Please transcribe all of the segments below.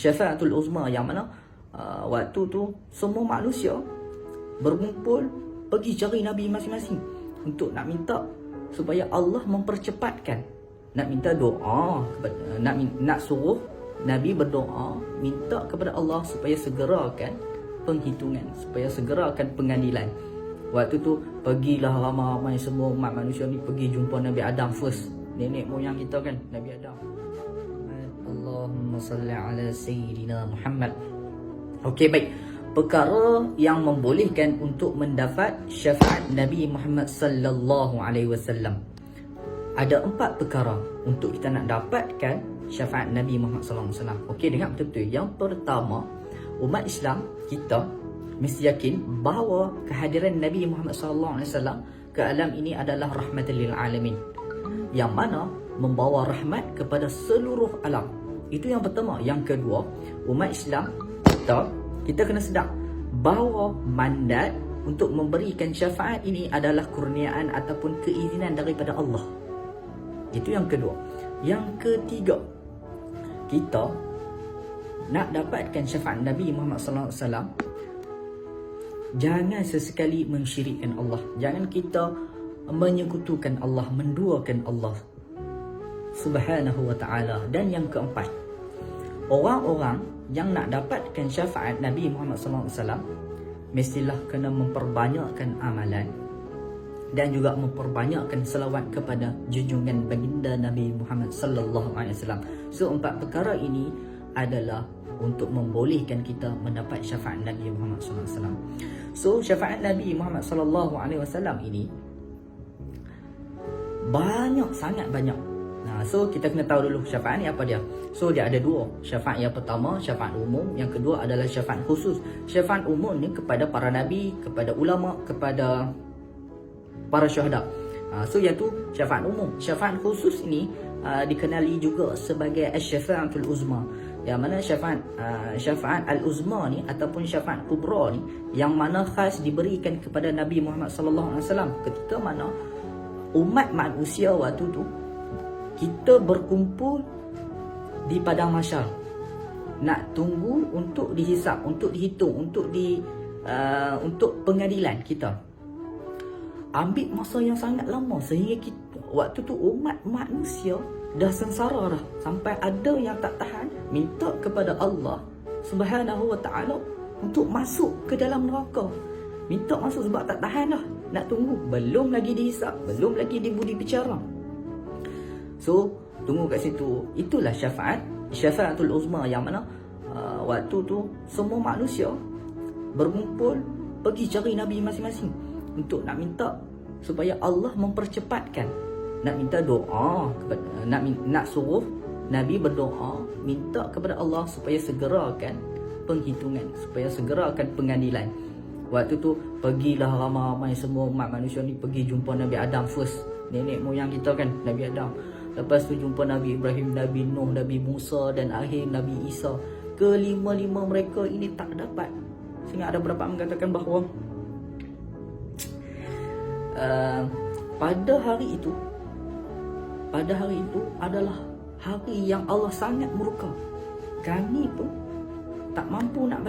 syafaatul uzma, yang mana waktu tu semua manusia berkumpul pergi cari Nabi masing-masing untuk nak minta supaya Allah mempercepatkan, nak minta doa kepada, nak suruh Nabi berdoa minta kepada Allah supaya segerakan penghitungan, supaya segerakan pengadilan. Waktu tu pergilah ramai-ramai semua umat manusia ni pergi jumpa Nabi Adam first, nenek moyang kita kan, Nabi Adam. Allahumma salli ala Sayyidina Muhammad. Okey, baik. Perkara yang membolehkan untuk mendapat syafaat Nabi Muhammad sallallahu alaihi wasallam. Ada 4 perkara untuk kita nak dapatkan syafaat Nabi Muhammad sallallahu alaihi wasallam. Okey, dengar betul-betul. Yang pertama, umat Islam kita mesti yakin bahawa kehadiran Nabi Muhammad sallallahu alaihi wasallam ke alam ini adalah rahmatan lil alamin, yang mana membawa rahmat kepada seluruh alam. Itu yang pertama. Yang kedua, umat Islam kita kena sedar bahawa mandat untuk memberikan syafaat ini adalah kurniaan ataupun keizinan daripada Allah. Itu yang kedua. Yang ketiga, kita nak dapatkan syafaat Nabi Muhammad sallallahu alaihi wasallam, jangan sesekali mensyirikkan Allah. Jangan kita menyekutukan Allah, menduakan Allah Subhanahu wa ta'ala. Dan yang keempat, orang-orang yang nak dapatkan syafaat Nabi Muhammad SAW mestilah kena memperbanyakkan amalan dan juga memperbanyakkan selawat kepada junjungan baginda Nabi Muhammad sallallahu alaihi wasallam. So 4 perkara ini adalah untuk membolehkan kita mendapat syafaat Nabi Muhammad sallallahu alaihi wasallam. So syafaat Nabi Muhammad sallallahu alaihi wasallam ini banyak, sangat banyak. So kita kena tahu dulu syafaat ni apa dia. So dia ada 2. Syafaat yang pertama syafaat umum, yang kedua adalah syafaat khusus. Syafaat umum ni kepada para nabi, kepada ulama, kepada para syuhada. So yang tu syafaat umum. Syafaat khusus ini dikenali juga sebagai asy-syafaatul uzma, yang mana syafaat al-uzma ni ataupun syafaat kubra ni yang mana khas diberikan kepada Nabi Muhammad sallallahu alaihi wasallam ketika mana umat manusia waktu tu kita berkumpul di padang mahsyar nak tunggu untuk dihisap, untuk dihitung, untuk pengadilan kita. Ambil masa yang sangat lama sehingga kita, waktu tu umat manusia dah sengsara dah, sampai ada yang tak tahan minta kepada Allah Subhanahu wa ta'ala untuk masuk ke dalam neraka. Minta masuk sebab tak tahan dah, nak tunggu, belum lagi dihisap, belum lagi dibudi bicara. So tunggu kat situ. Itulah syafaatul uzma, yang mana waktu tu semua manusia berkumpul pergi cari Nabi masing-masing untuk nak minta supaya Allah mempercepatkan, nak minta doa kepada, nak suruh Nabi berdoa minta kepada Allah supaya segerakan penghitungan, supaya segerakan pengadilan. Waktu tu pergilah ramai-ramai semua umat manusia ni pergi jumpa Nabi Adam first, nenek moyang kita kan, Nabi Adam. Lepas tu jumpa Nabi Ibrahim, Nabi Nuh, Nabi Musa dan akhir Nabi Isa. Kelima-lima mereka ini tak dapat. Sehingga ada beberapa mengatakan bahawa pada hari itu adalah hari yang Allah sangat murka. Kami pun tak mampu nak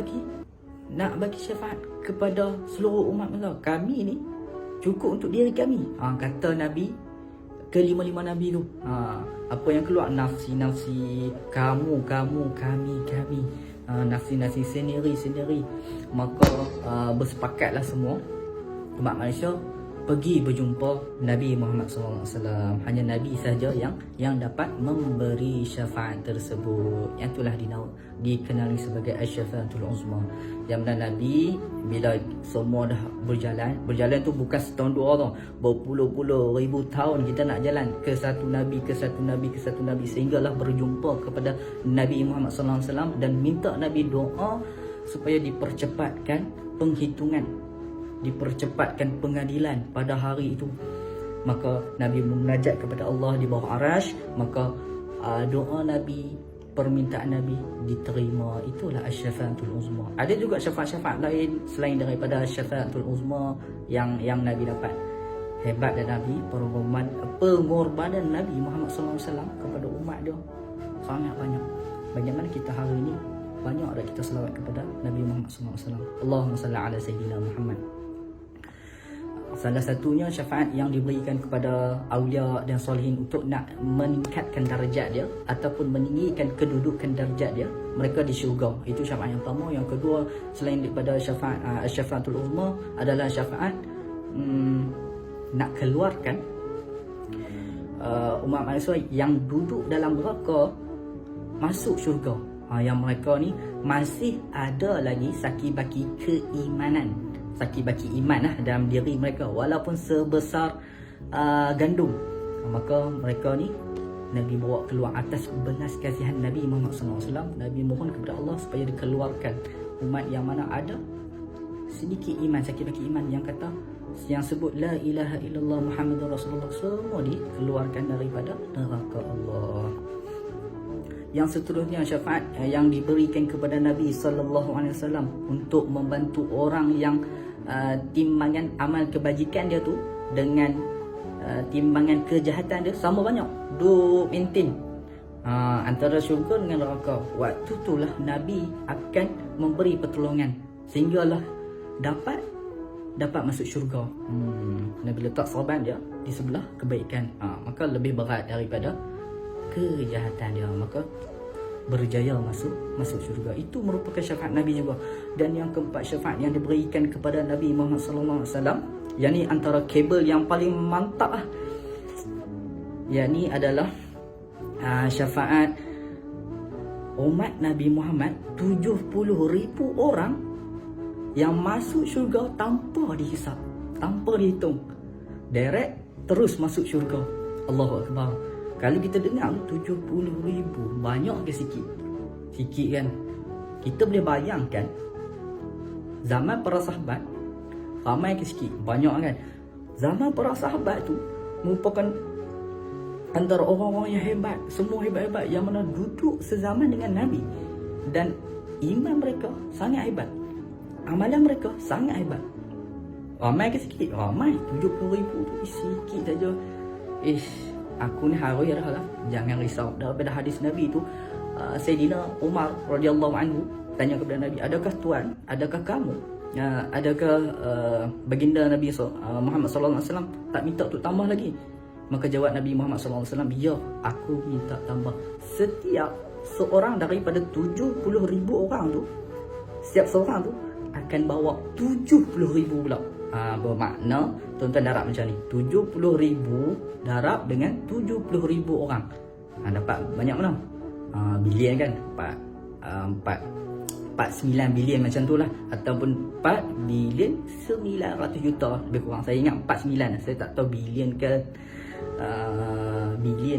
bagi syafaat kepada seluruh umat manusia. Kami ni cukup untuk diri kami. Kata Nabi, kelima-lima Nabi tu, apa yang keluar, nafsi-nafsi, kamu, kami, nafsi-nafsi sendiri. Maka bersepakatlah semua umat manusia pergi berjumpa Nabi Muhammad SAW. Hanya Nabi saja yang dapat memberi syafaat tersebut. Yang itulah dikenali sebagai asy-syafaatul uzma. Yang mana Nabi bila semua dah berjalan tu bukan setahun dua tau, berpuluh-puluh ribu tahun kita nak jalan ke satu Nabi sehinggalah berjumpa kepada Nabi Muhammad SAW dan minta Nabi doa supaya dipercepatkan penghitungan, dipercepatkan pengadilan pada hari itu. Maka Nabi munajat kepada Allah di bawah arasy, maka doa Nabi, permintaan Nabi diterima. Itulah asy-syafaatul uzma. Ada juga syafaat-syafaat lain selain daripada asy-syafaatul uzma yang Nabi dapat. Hebatnya Nabi, pengorbanan Nabi Muhammad SAW kepada umat dia sangat banyak. Bagaimana kita hari ini banyak dah kita selawat kepada Nabi Muhammad SAW. Allahumma salli ala Sayyidina Muhammad. Salah satunya syafaat yang diberikan kepada awliya dan solehin untuk nak meningkatkan darjat dia ataupun meninggikan kedudukan darjat dia mereka di syurga. Itu syafaat yang pertama. Yang kedua, selain daripada syafaat syafaatul uzma adalah syafaat nak keluarkan umat manusia yang duduk dalam neraka masuk syurga. Yang mereka ni masih ada lagi saki-baki keimanan, saki-baki iman dalam diri mereka walaupun sebesar gandum. Maka mereka ni Nabi bawa keluar atas belas kasihan Nabi Muhammad SAW. Nabi mohon kepada Allah supaya dikeluarkan umat yang mana ada sedikit iman, saki-baki iman, yang kata, yang sebut la ilaha illallah Muhammadur Rasulullah, semua dikeluarkan daripada neraka Allah. Yang seterusnya syafaat yang diberikan kepada Nabi SAW untuk membantu orang yang timbangan amal kebajikan dia tu dengan timbangan kejahatan dia sama banyak, duk maintain antara syurga dengan neraka. Waktu itulah Nabi akan memberi pertolongan sehinggalah dapat masuk syurga. Nabi letak sorban dia di sebelah kebaikan, maka lebih berat daripada kejahatan dia, maka berjaya masuk syurga. Itu merupakan syafaat Nabi juga. Dan yang keempat, syafaat yang diberikan kepada Nabi Muhammad SAW, yang ni antara kabel yang paling mantap lah. Yang ni adalah syafaat umat Nabi Muhammad 70,000 orang yang masuk syurga tanpa dihisap, tanpa dihitung, direct terus masuk syurga. Allahu Akbar. Kalau kita dengar 70,000, banyak ke sikit? Sikit kan? Kita boleh bayangkan zaman para sahabat ramai ke sikit? Banyak kan? Zaman para sahabat tu merupakan antara orang-orang yang hebat, semua hebat-hebat yang mana duduk sezaman dengan Nabi, dan iman mereka sangat hebat, amalan mereka sangat hebat. Ramai ke sikit? Ramai. 70,000 tu sikit saja. Aku ni harus dah lah. Jangan risau. Daripada hadis Nabi tu, Sayyidina Umar radhiyallahu anhu tanya kepada Nabi, adakah tuan, adakah kamu, adakah baginda Nabi Muhammad sallallahu alaihi wasallam tak minta untuk tambah lagi? Maka jawab Nabi Muhammad sallallahu alaihi wasallam, ya, aku minta tambah. Setiap seorang daripada 70,000 orang tu, setiap seorang tu akan bawa 70,000 pula. Bermakna tuan-tuan darab macam ni, 70,000 darab dengan 70,000 orang, dapat banyak mana? Bilion kan? 49 bilion macam tu lah, ataupun 4 bilion 900 juta lebih kurang. Saya ingat 49, saya tak tahu bilion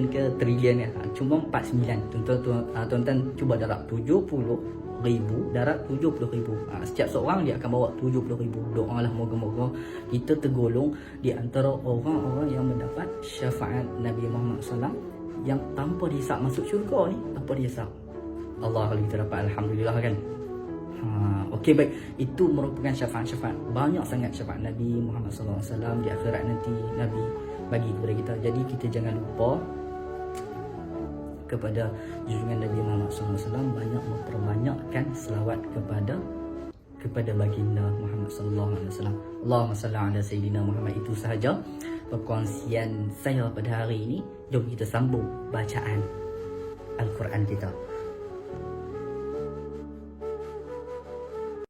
ke trilion kan. Cuma 49. Tuan-tuan cuba darab 70,000 darab 70,000. Setiap seorang dia akan bawa 70,000. Doalah moga-moga kita tergolong di antara orang-orang yang mendapat syafaat Nabi Muhammad SAW yang tanpa dihisap masuk syurga ni, tanpa dihisap. Allah, kalau kita dapat, alhamdulillah kan. Okey, baik. Itu merupakan syafaat-syafaat. Banyak sangat syafaat Nabi Muhammad SAW di akhirat nanti Nabi bagi kepada kita. Jadi kita jangan lupa kepada junjungan Nabi Muhammad SAW, banyak memperbanyakkan selawat kepada baginda Muhammad sallallahu alaihi wasallam. Allahumma salli ala Sayyidina Muhammad. Itu sahaja perkongsian saya pada hari ini. Jom kita sambung bacaan Al-Quran kita.